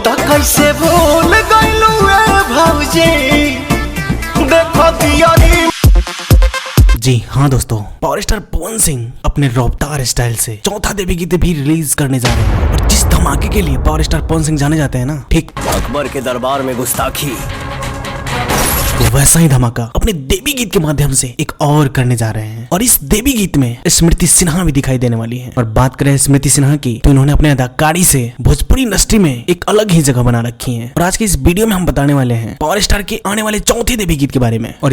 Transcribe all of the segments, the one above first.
कैसे भूल गइलू ए भौजी, देखो दियारी। जी हाँ दोस्तों, पावर स्टार पवन सिंह अपने रफ्तार स्टाइल से चौथा देवी गीत भी रिलीज करने जा रहे हैं। और जिस धमाके के लिए पावर स्टार पवन सिंह जाने जाते हैं ना, ठीक अकबर के दरबार में गुस्ताखी, तो वैसा ही धमाका अपने देवी गीत के माध्यम से एक और करने जा रहे हैं। और इस देवी गीत में स्मृति सिन्हा भी दिखाई देने वाली है। और बात करें स्मृति सिन्हा की, तो इन्होंने अपने अदाकारी से भोजपुरी इंडस्ट्री में एक अलग ही जगह बना रखी है। और आज के इस वीडियो में हम बताने वाले हैं पावर स्टार के आने वाले चौथे देवी गीत के बारे में। और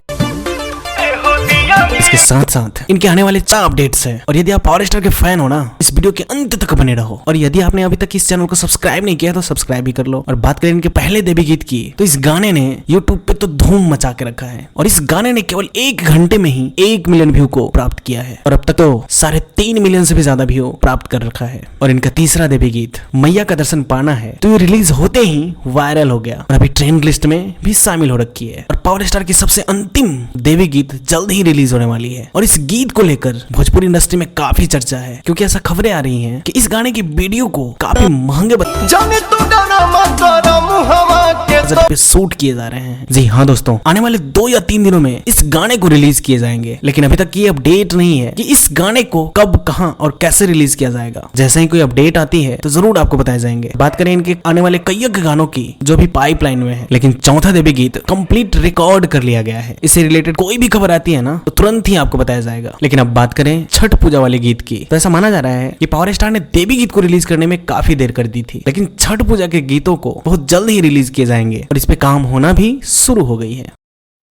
इसके साथ साथ इनके आने वाले 4 अपडेट्स हैं। और यदि आप पावर स्टार के फैन हो ना, इस वीडियो के अंत तक बने रहो। और यदि आपने अभी तक इस चैनल को सब्सक्राइब नहीं किया तो सब्सक्राइब भी कर लो। और बात करें इनके पहले देवी गीत की, तो इस गाने ने यूट्यूब पे तो धूम मचा के रखा है। और इस गाने ने केवल 1 घंटे में ही 1 मिलियन व्यू को प्राप्त किया है। और अब तक तो 3.5 मिलियन से भी ज्यादा व्यू प्राप्त कर रखा है। और इनका तीसरा देवी गीत मैया का दर्शन पाना है, तो ये रिलीज होते ही वायरल हो गया और अभी ट्रेंड लिस्ट में भी शामिल हो रखी है। और पावर स्टार की सबसे अंतिम देवी गीत जल्द ही रिलीज होने वाली है। और इस गीत को लेकर भोजपुरी इंडस्ट्री में काफी चर्चा है, क्योंकि ऐसा खबरें आ रही हैं कि इस गाने की वीडियो को काफी महंगे जाने तू डरा मत करो मुहवा के पे शूट किए जा रहे हैं। जी हाँ दोस्तों, आने वाले 2 या 3 दिनों में इस गाने को रिलीज किए जाएंगे। लेकिन अभी तक ये अपडेट नहीं है कि इस गाने को कब, कहां और कैसे रिलीज किया जाएगा। जैसे ही कोई अपडेट आती है तो जरूर आपको बताए जाएंगे। बात करें इनके आने वाले कई गानों की जो भी पाइपलाइन में है, लेकिन चौथा देवी गीत कंप्लीट रिकॉर्ड कर लिया गया है। इससे रिलेटेड कोई भी खबर आती है ना, तो तुरंत ही आपको बताया जाएगा। लेकिन अब बात करें छठ पूजा वाले गीत की, तो ऐसा माना जा रहा है कि पावर स्टार ने देवी गीत को रिलीज करने में काफी देर कर दी थी। लेकिन छठ पूजा के गीतों को बहुत जल्द ही रिलीज किए जाएंगे और इस पे काम होना भी शुरू हो गई है।